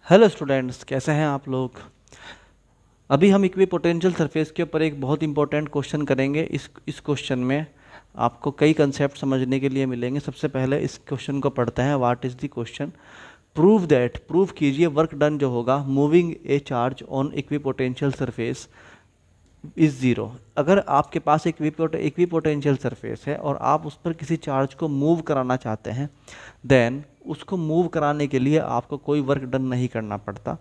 Hello students, कैसे हैं आप लोग। अभी हम इक्वी पोटेंशियल सरफेस के ऊपर एक बहुत इंपॉर्टेंट क्वेश्चन करेंगे। इस क्वेश्चन में आपको कई कंसेप्ट समझने के लिए मिलेंगे। सबसे पहले इस क्वेश्चन को पढ़ते हैं। What is the question. Prove कीजिए वर्क डन जो होगा moving A charge on equi potential surface is zero. अगर आपके पास एक इक्वी पोटेंशियल सरफेस है और आप उस पर किसी चार्ज को मूव कराना चाहते हैं, देन उसको मूव कराने के लिए आपको कोई वर्क डन नहीं करना पड़ता,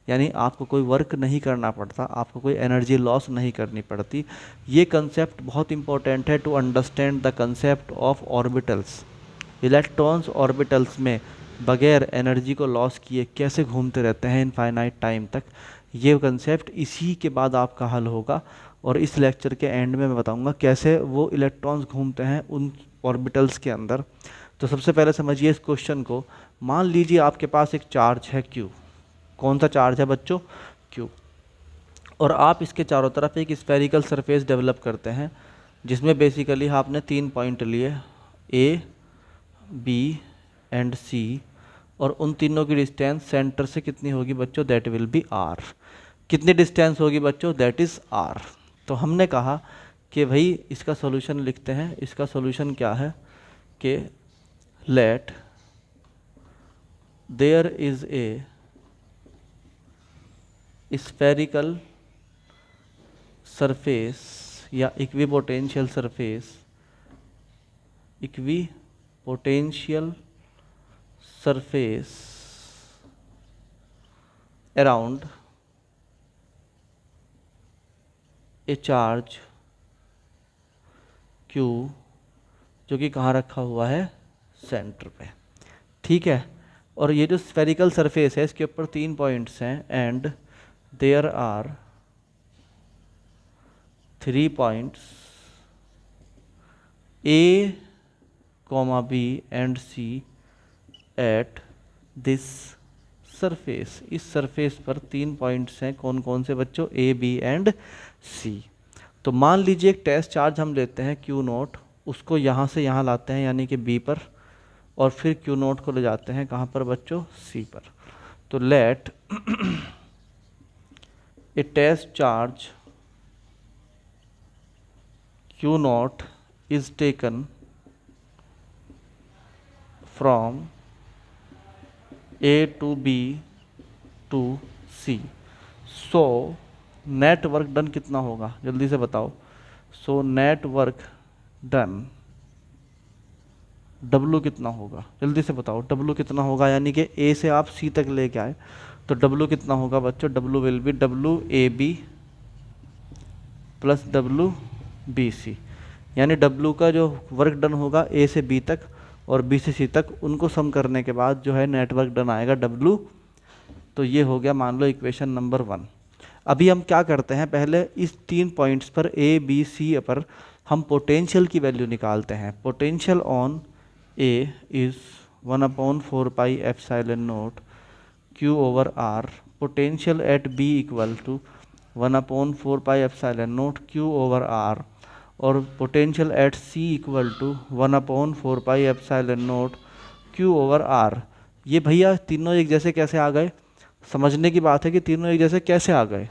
यानी आपको कोई वर्क नहीं करना पड़ता, आपको कोई एनर्जी लॉस नहीं करनी पड़ती। ये कंसेप्ट बहुत इंपॉर्टेंट है to understand the concept of orbitals. Electrons orbitals में बगैर एनर्जी को लॉस किए कैसे घूमते रहते हैं इनफाइनाइट टाइम तक। ये कंसेप्ट इसी के बाद आपका हल होगा और इस लेक्चर के एंड में मैं बताऊंगा कैसे वो इलेक्ट्रॉन्स घूमते हैं उन ऑर्बिटल्स के अंदर। तो सबसे पहले समझिए इस क्वेश्चन को। मान लीजिए आपके पास एक चार्ज है Q। कौन सा चार्ज है बच्चों? Q। और आप इसके चारों तरफ एक स्फेरिकल सरफेस डेवलप करते हैं जिसमें बेसिकली आपने 3 पॉइंट लिए, A, B एंड C, और उन तीनों की डिस्टेंस सेंटर से कितनी होगी बच्चों? That will be R। कितनी डिस्टेंस होगी बच्चों? That is R। तो हमने कहा कि भाई इसका सॉल्यूशन लिखते हैं। इसका सॉल्यूशन क्या है कि let there is a spherical surface या equipotential surface, equipotential surface around a charge Q, जो कि कहाँ रखा हुआ है? सेंटर पे। ठीक है। और ये जो स्फेरिकल सरफेस है इसके ऊपर 3 पॉइंट्स हैं and there are 3 points A, B and C at this surface. इस सरफेस पर 3 पॉइंट्स हैं। कौन कौन से बच्चों? A, B and C। तो मान लीजिए एक टेस्ट चार्ज हम लेते हैं Q0, उसको यहाँ से यहाँ लाते हैं यानी कि B पर, और फिर Q0 को ले जाते हैं कहाँ पर बच्चों? C पर। तो let a test charge Q0 is taken from A to B to C। So net work done कितना होगा? जल्दी से बताओ। So net work done W कितना होगा? जल्दी से बताओ W कितना होगा। यानी कि A से आप C तक लेके आए तो W कितना होगा बच्चों? W will be WAB plus WBC। यानी W का जो वर्क डन होगा A से B तक और B से C तक, उनको सम करने के बाद जो है नेटवर्क डन आएगा W। तो ये हो गया मान लो इक्वेशन नंबर 1। अभी हम क्या करते हैं, पहले इस 3 पॉइंट्स पर A, B, C पर हम पोटेंशियल की वैल्यू निकालते हैं। Potential on A is 1/4 pi epsilon naught Q over R। Potential at B equal to 1/4 pi epsilon naught Q over R। और potential at C equal to 1/4 pi epsilon naught Q over R। ये भैया तीनों एक जैसे कैसे आ गए? समझने की बात है कि तीनों एक जैसे कैसे आ गए।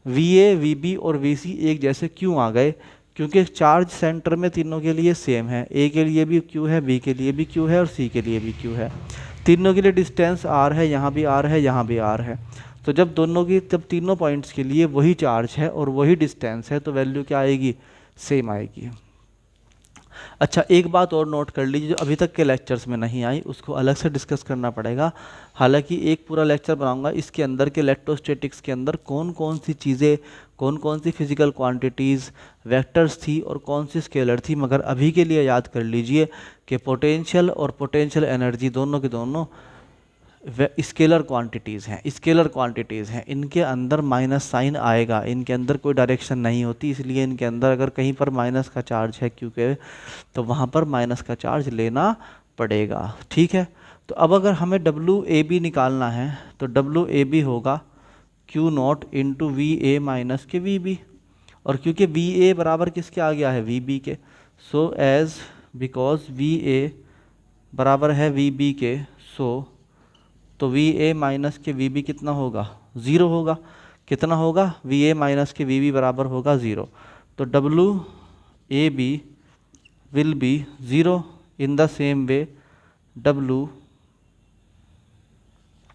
VA, VB और VC एक जैसे क्यों आ गए? क्योंकि चार्ज सेंटर में तीनों के लिए सेम है। A के लिए भी Q है, B के लिए भी Q है और C के लिए भी Q है। तीनों के लिए डिस्टेंस R है, यहाँ भी R है, यहाँ भी R है। तो जब तीनों पॉइंट्स के लिए वही चार्ज है और वही डिस्टेंस है तो वैल्यू क्या आएगी? सेम आएगी। अच्छा, एक बात और नोट कर लीजिए जो अभी तक के लेक्चर्स में नहीं आई, उसको अलग से डिस्कस करना पड़ेगा। हालांकि एक पूरा लेक्चर बनाऊंगा इसके अंदर के इलेक्ट्रोस्टैटिक्स के अंदर कौन कौन सी चीज़ें, कौन कौन सी फिजिकल क्वांटिटीज़ वेक्टर्स थी और कौन सी स्केलर थी। मगर अभी के लिए याद कर लीजिए कि पोटेंशियल और पोटेंशियल एनर्जी दोनों के दोनों स्केलर क्वांटिटीज़ हैं। स्केलर क्वांटिटीज़ हैं, इनके अंदर माइनस साइन आएगा, इनके अंदर कोई डायरेक्शन नहीं होती, इसलिए इनके अंदर अगर कहीं पर माइनस का चार्ज है क्योंकि तो वहाँ पर माइनस का चार्ज लेना पड़ेगा। ठीक है। तो अब अगर हमें WAB निकालना है तो WAB होगा Q0 इंटू VA माइनस के VB। और क्योंकि VA बराबर किसके आ गया है? VB के। सो एज बिकॉज VA बराबर है VB के, सो तो वी ए माइनस के वी बी कितना होगा, ज़ीरो होगा। कितना होगा, वी ए माइनस के वी बी बराबर होगा ज़ीरो। तो W A B will be zero. In the same way W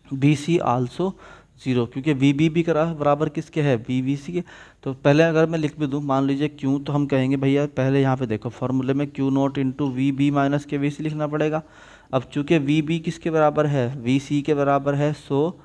B C also zero, क्योंकि वी बी भी बराबर किसके है, वी बी सी के। तो पहले अगर मैं लिख भी दूँ, मान लीजिए क्यू, तो हम कहेंगे भैया पहले यहाँ पे देखो फॉर्मूले में Q naught into V B minus के वी सी लिखना पड़ेगा। अब चूंकि वी बी किसके बराबर है, वी सी के बराबर है, सो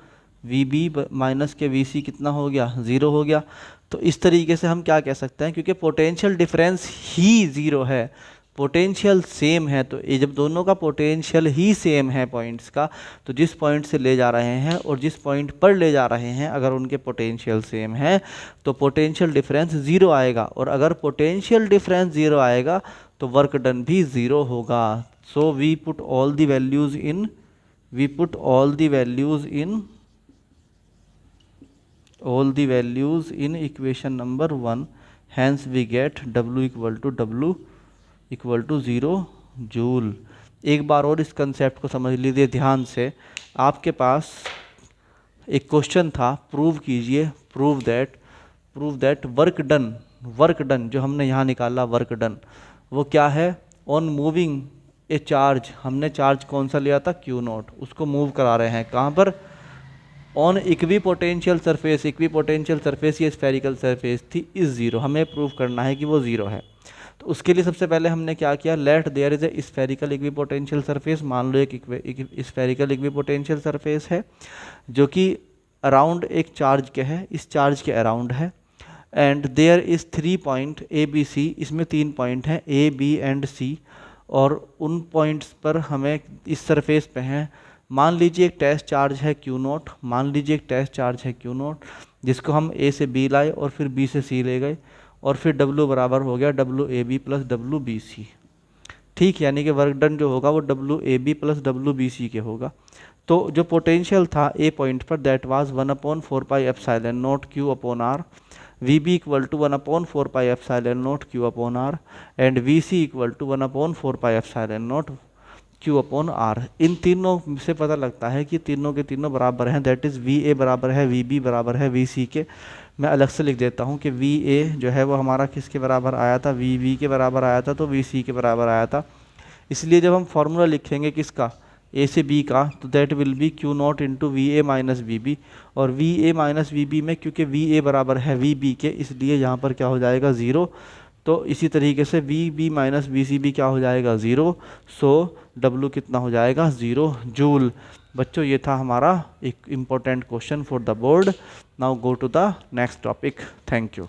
वी बी माइनस के वी सी कितना हो गया, ज़ीरो हो गया। तो इस तरीके से हम क्या कह सकते हैं, क्योंकि पोटेंशियल डिफरेंस ही ज़ीरो है, पोटेंशियल सेम है, तो ये जब दोनों का पोटेंशियल ही सेम है पॉइंट्स का, तो जिस पॉइंट से ले जा रहे हैं और जिस पॉइंट पर ले जा रहे हैं अगर उनके पोटेंशियल सेम है तो पोटेंशियल डिफरेंस ज़ीरो आएगा। और अगर पोटेंशियल डिफरेंस ज़ीरो आएगा तो वर्क डन भी ज़ीरो होगा। So we put all the values in equation number 1, hence we get W equal to 0 joule. एक बार और इस कंसेप्ट को समझ लीजिए ध्यान से। आपके पास एक क्वेश्चन था, प्रूव कीजिए, प्रूव दैट वर्क डन जो हमने यहाँ निकाला वर्क डन, वो क्या है, ऑन मूविंग ए चार्ज, हमने चार्ज कौन सा लिया था, क्यू नॉट, उसको मूव करा रहे हैं कहाँ पर, ऑन इक्विपोटेंशियल सरफेस ये स्फेरिकल सरफेस थी, इस ज़ीरो, हमें प्रूव करना है कि वो ज़ीरो है। तो उसके लिए सबसे पहले हमने क्या किया, let there is a spherical equipotential surface, मान लो एक स्फेरिकल इक्विपोटेंशियल सरफेस है जो कि अराउंड एक चार्ज के है, इस चार्ज के अराउंड है, and there is 3 point A B C, इसमें 3 पॉइंट हैं ए बी एंड सी, और उन पॉइंट्स पर हमें इस सरफेस पे हैं, मान लीजिए एक टेस्ट चार्ज है क्यू नॉट, जिसको हम ए से बी लाए और फिर बी से सी ले गए, और फिर W बराबर हो गया WAB प्लस WBC। ठीक, यानी कि वर्क डन जो होगा वो WAB प्लस WBC के होगा। तो जो पोटेंशियल था ए पॉइंट पर, that was 1/4 pi epsilon naught Q upon R, VB equal to 1/4 pi epsilon naught Q upon R, and VC equal to 1/4 pi epsilon naught Q upon R. इन तीनों से पता लगता है कि तीनों के तीनों बराबर हैं, दैट इज़ VA बराबर है VB बराबर है VC के। मैं अलग से लिख देता हूँ कि VA जो है वो हमारा किसके बराबर आया था, VB के बराबर आया था, तो VC के बराबर आया था। इसलिए जब हम फॉर्मूला लिखेंगे किसका, A से B का, तो that will be Q not into VA minus VB, और VA माइनस VB में क्योंकि VA बराबर है VB के, इसलिए यहाँ पर क्या हो जाएगा, ज़ीरो। तो इसी तरीके से VB माइनस VCB क्या हो जाएगा, ज़ीरो। सो W कितना हो जाएगा, 0 जूल। बच्चों ये था हमारा एक important question for the board. Now go to the next topic. Thank you.